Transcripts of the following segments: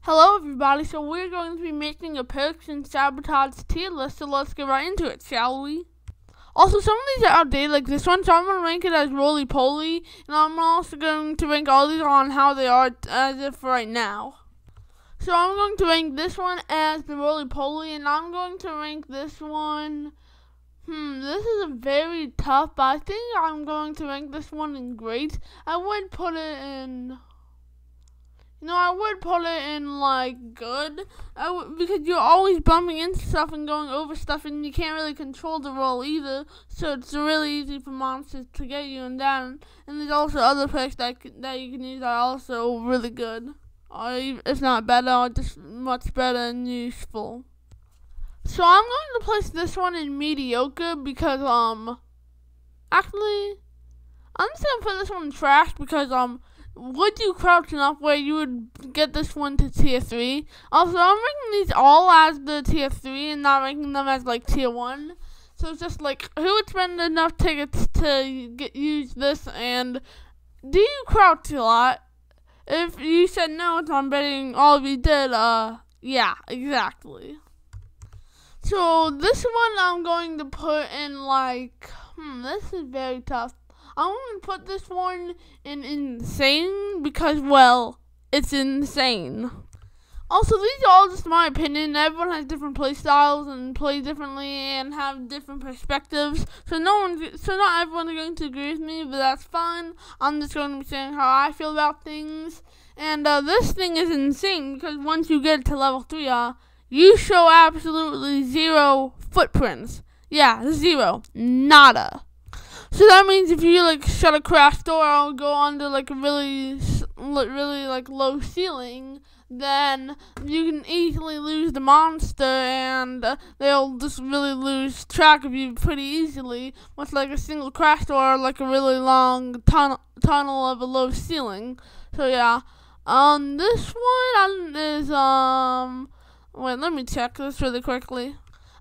Hello everybody, so we're going to be making a Perks and Sabotage tier list, so let's get right into it, shall we? Also, some of these are outdated like this one, so I'm going to rank it as roly-poly, and I'm also going to rank all these on how they are as if right now. So I'm going to rank this one as the roly-poly, and I'm going to rank this one, this is a very tough, but I think I'm going to rank this one in great. I would put it in... I would put it in, like, good, because you're always bumping into stuff and going over stuff, and you can't really control the roll either, so it's really easy for monsters to get you and down, and there's also other perks that you can use that are also really good, or if not better, or just much better and useful. So I'm going to place this one in mediocre, because, actually, I'm just going to put this one in trash, because, would you crouch enough where you would get this one to tier 3? Also, I'm ranking these all as the tier 3 and not ranking them as like tier 1. So it's just like, who would spend enough tickets to use this, and do you crouch a lot? If you said no, so I'm betting all of you did, yeah, exactly. So this one I'm going to put in like, this is very tough. I'm going to put this one in insane because, well, it's insane. Also, these are all just my opinion. Everyone has different play styles and play differently and have different perspectives. So not everyone is going to agree with me, but that's fine. I'm just going to be saying how I feel about things. And this thing is insane because once you get to level 3, you show absolutely 0 footprints. Yeah, 0. Nada. So that means if you like shut a crash door or go under like a really like low ceiling, then you can easily lose the monster, and they'll just really lose track of you pretty easily with like a single crash door or like a really long tunnel of a low ceiling. So yeah, this one is wait, let me check this really quickly.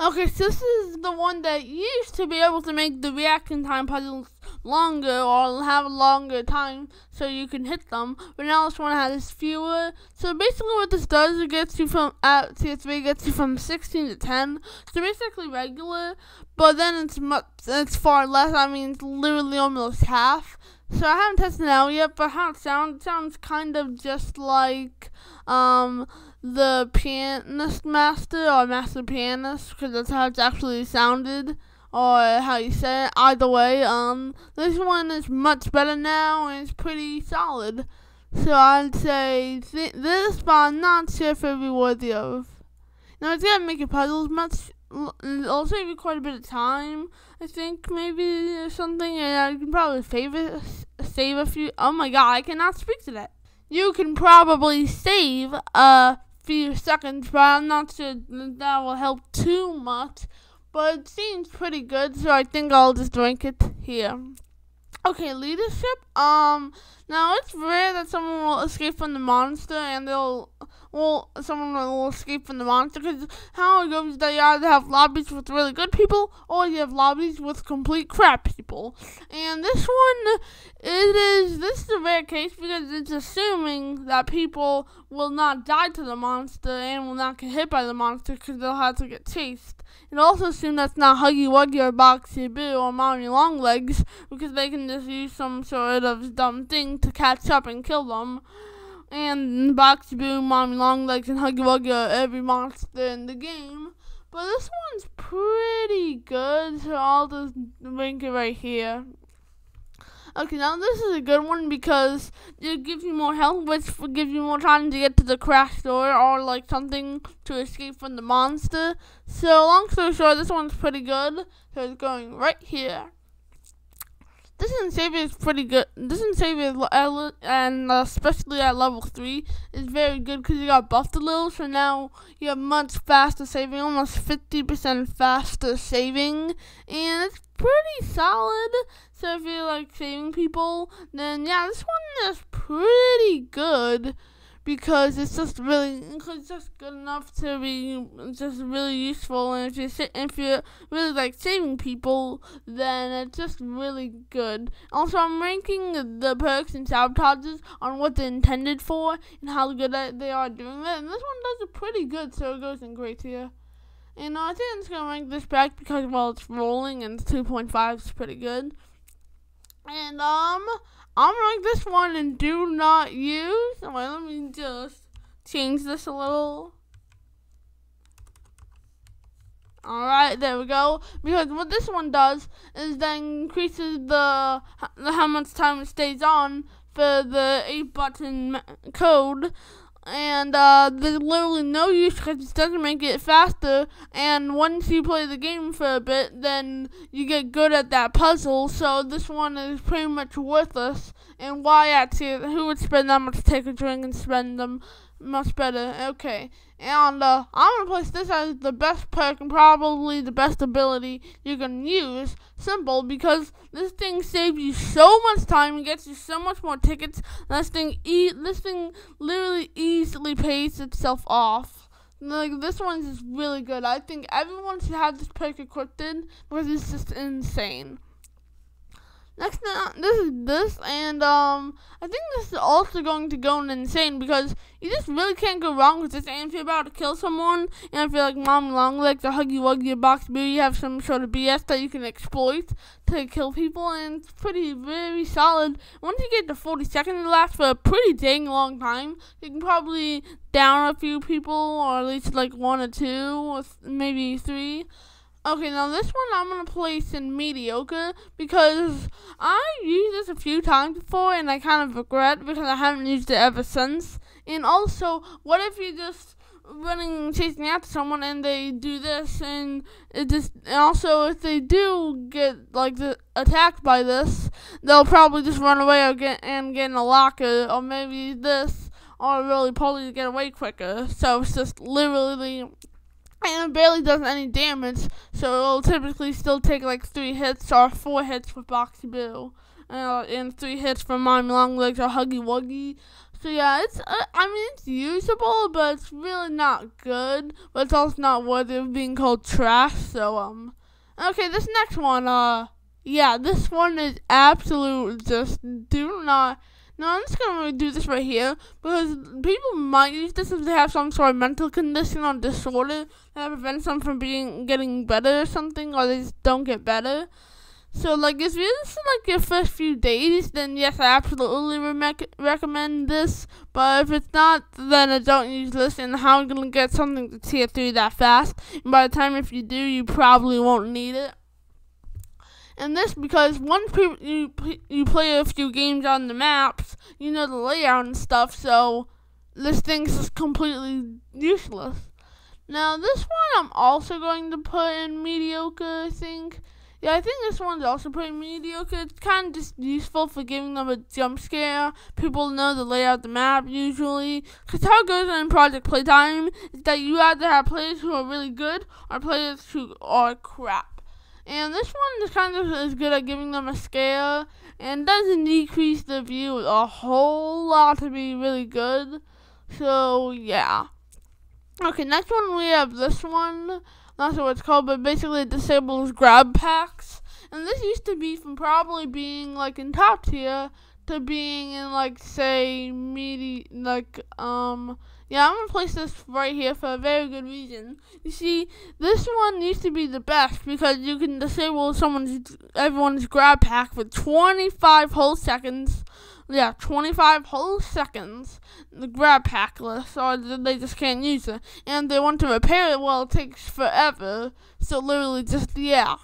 Okay, so this is the one that used to be able to make the reaction time puzzles longer or have a longer time so you can hit them, but now this one has fewer. So basically what this does, it gets you from, at tier 3, gets you from 16 to 10, so basically regular, but then it's far less. I mean, it's literally almost half. So I haven't tested it out yet, but how it sounds kind of just like, the Pianist Master or Master Pianist, because that's how it's actually sounded, or how you say it. Either way, this one is much better now and it's pretty solid. So I'd say this, but I'm not sure if it would be worthy of. Now it's gonna make your puzzles it'll save you quite a bit of time, I think, maybe, or something, and you can probably save a few. Oh my god, I cannot speak to that. You can probably save a few seconds, but I'm not sure that will help too much, but it seems pretty good, so I think I'll just rank it here. Okay, leadership. Now it's rare that someone will escape from the monster, and someone will escape from the monster, because how it goes is that you either have lobbies with really good people, or you have lobbies with complete crap people. And this one, this is a rare case, because it's assuming that people will not die to the monster, and will not get hit by the monster, because they'll have to get chased. It also assumes that's not Huggy Wuggy or Boxy Boo or Mommy Longlegs, because they can just use some sort of dumb thing to catch up and kill them. And Boxy Boo, Mommy Longlegs, and Huggy Wuggy are every monster in the game. But this one's pretty good, so I'll just rank it right here. Okay, now this is a good one because it gives you more health, which gives you more time to get to the crash door or like something to escape from the monster. So long story short, this one's pretty good, so it's going right here. Distance Savior is pretty good. Distance Savior, and especially at level 3, is very good because you got buffed a little, so now you have much faster saving, almost 50% faster saving, and it's pretty solid. So if you like saving people, then yeah, this one is pretty good because it's just good enough to be just really useful. And if you're really like saving people, then it's just really good. Also, I'm ranking the perks and sabotages on what they're intended for and how good they are doing it. And this one does it pretty good, so it goes in great tier. And I think I'm just gonna rank this back because it's rolling and 2.5 is pretty good. And I'm gonna rank this one in do not use. Wait, let me just change this a little. Alright, there we go. Because what this one does is then increases the how much time it stays on for the 8-button code. And there's literally no use because it doesn't make it faster. And once you play the game for a bit, then you get good at that puzzle. So this one is pretty much worthless. And why actually? Who would spend that much to take a drink and spend them much better? Okay. And I'm going to place this as the best perk and probably the best ability you can use. Simple, because this thing saves you so much time and gets you so much more tickets. This thing literally easily pays itself off. Like, this one's just really good. I think everyone should have this perk equipped because it's just insane. Next, this is this, and I think this is also going to go insane because you just really can't go wrong with this. And if you're about to kill someone, and if you're like Mom Longlegs or Huggy Wuggy or Box Boo, you have some sort of BS that you can exploit to kill people, and it's very solid. Once you get to 40 seconds, it lasts for a pretty dang long time. You can probably down a few people, or at least like 1 or 2, or maybe 3. Okay, now this one I'm going to place in mediocre because I used this a few times before and I kind of regret because I haven't used it ever since. And also, what if you're just chasing after someone and they do this and also if they do get like attacked by this, they'll probably just run away or get in a locker or maybe this or really probably get away quicker. So it's just literally... And it barely does any damage, so it'll typically still take like 3 hits or 4 hits with Boxy Boo, and 3 hits from Mommy Longlegs or Huggy Wuggy. So yeah, it's usable, but it's really not good. But it's also not worthy of being called trash. So okay, this next one, yeah, this one is absolute. Just do not. No, I'm just going to do this right here because people might use this if they have some sort of mental condition or disorder that prevents them from getting better or something, or they just don't get better. So, like, if this is like your first few days, then yes, I absolutely recommend this. But if it's not, then I don't use this. And how are you going to get something to tier 3 that fast? And by the time if you do, you probably won't need it. And this because once you play a few games on the maps, you know the layout and stuff, so this thing's just completely useless. Now this one I'm also going to put in mediocre, I think. Yeah, I think this one's also pretty mediocre. It's kind of just useful for giving them a jump scare. People know the layout of the map usually. Because how it goes in Project Playtime is that you either have players who are really good or players who are crap. And this one is kind of as good at giving them a scare and doesn't decrease the view a whole lot to be really good. So, yeah. Okay, next one we have this one. Not sure what it's called, but basically it disables grab packs. And this used to be from probably being like in top tier to being in like, say, yeah, I'm going to place this right here for a very good reason. You see, this one used to be the best because you can disable everyone's grab pack for 25 whole seconds. Yeah, 25 whole seconds. The grab pack list, or they just can't use it. And they want to repair it, well, it takes forever. So literally just, yeah.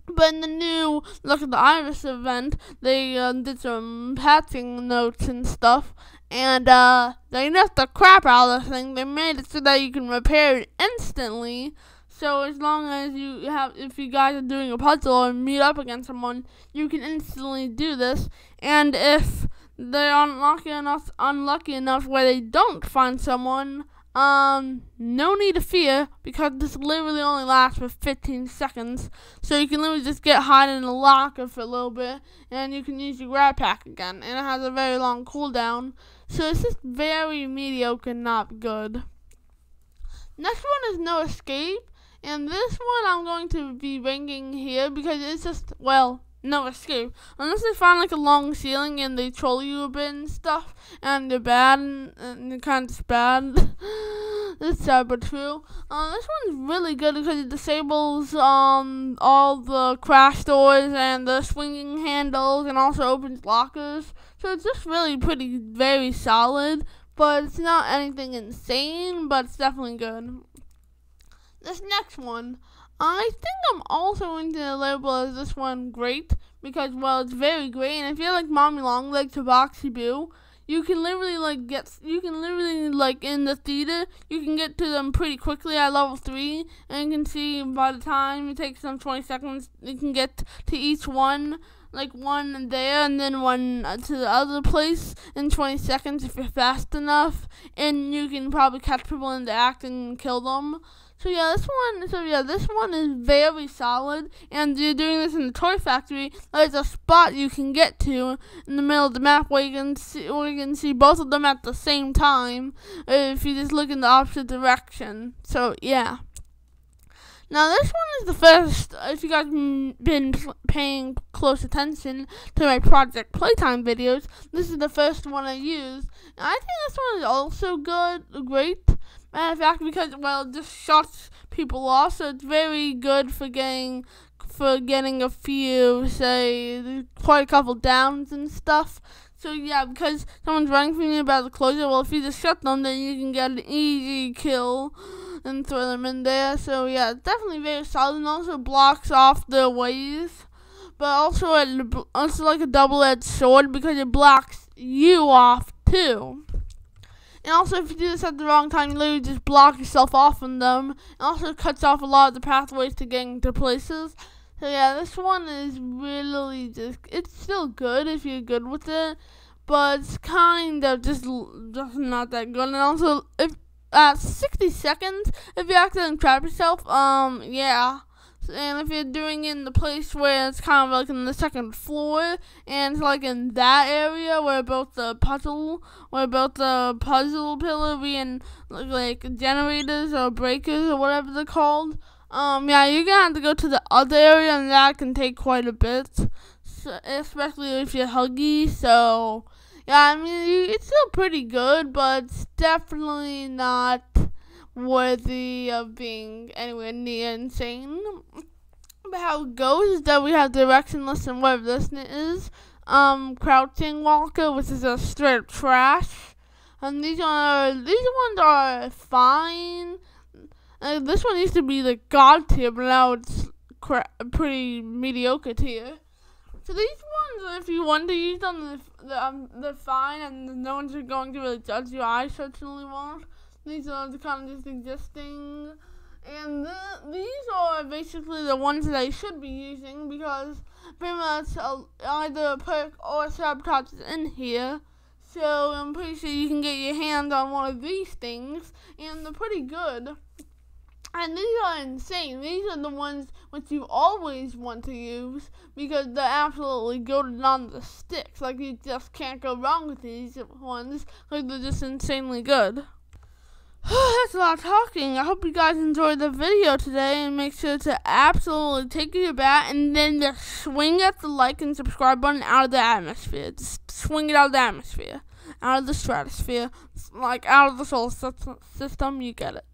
But in the new Look at the Iris event, they did some patching notes and stuff. And they nerfed the crap out of this thing. They made it so that you can repair it instantly. So as long as if you guys are doing a puzzle or meet up against someone, you can instantly do this. And if they're unlucky enough where they don't find someone, no need to fear because this literally only lasts for 15 seconds. So you can literally just hide in a locker for a little bit, and you can use your grab pack again. And it has a very long cooldown. So it's just very mediocre, not good. Next one is No Escape. And this one I'm going to be ranking here because it's just, well, no escape. Unless they find like a long ceiling and they troll you a bit and stuff, and they're bad and they're kind of bad. It's sad but true. This one's really good because it disables all the crash doors and the swinging handles, and also opens lockers. So it's just really very solid. But it's not anything insane, but it's definitely good. This next one, I think I'm also going to label as this one great because, well, it's very great. And if you're like Mommy Longlegs to Boxy Boo, you can literally in the theater, you can get to them pretty quickly at level 3, and you can see by the time it takes them 20 seconds, you can get to each one. Like one there and then one to the other place in 20 seconds if you're fast enough, and you can probably catch people in the act and kill them. So this one is very solid, and you're doing this in the toy factory. There's a spot you can get to in the middle of the map where you can see both of them at the same time if you just look in the opposite direction. So yeah. Now this one is the first, if you guys have been paying close attention to my Project Playtime videos, this is the first one I used. And I think this one is also great. Matter of fact, because, well, it just shuts people off, so it's very good for getting a few, say, quite a couple downs and stuff. So yeah, because someone's running from you about to close it, well, if you just shut them, then you can get an easy kill and throw them in there. So yeah, it's definitely very solid, and also blocks off their ways. But also like a double-edged sword because it blocks you off too. And also, if you do this at the wrong time, you literally just block yourself off from them. It also cuts off a lot of the pathways to getting to places. So yeah, this one is really it's still good if you're good with it, but it's kind of just not that good. And also, if at 60 seconds, if you accidentally trap yourself, yeah. And if you're doing it in the place where it's kind of like in the second floor, and it's like in that area where about the puzzle pillar being like generators or breakers or whatever they're called, yeah, you're gonna have to go to the other area, and that can take quite a bit, so, especially if you're huggy. So yeah, I mean, it's still pretty good, but it's definitely not worthy of being anywhere near insane. But how it goes is that we have directionless and whatever this is, crouching walker, which is a straight up trash. And these ones are fine. This one used to be the god tier, but now it's pretty mediocre tier. So these ones, if you want to use them, they're fine, and no one's going to really judge you. I certainly won't. These are the kind of just existing, and these are basically the ones that I should be using because pretty much either Perk or Sabotage is in here. So I'm pretty sure you can get your hands on one of these things, and they're pretty good. And these are insane. These are the ones which you always want to use because they're absolutely goated on the sticks. Like, you just can't go wrong with these ones. Like, they're just insanely good. That's a lot of talking. I hope you guys enjoyed the video today, and make sure to absolutely take your bat and then just swing at the like and subscribe button out of the atmosphere. Just swing it out of the atmosphere, out of the stratosphere, like out of the solar system. You get it.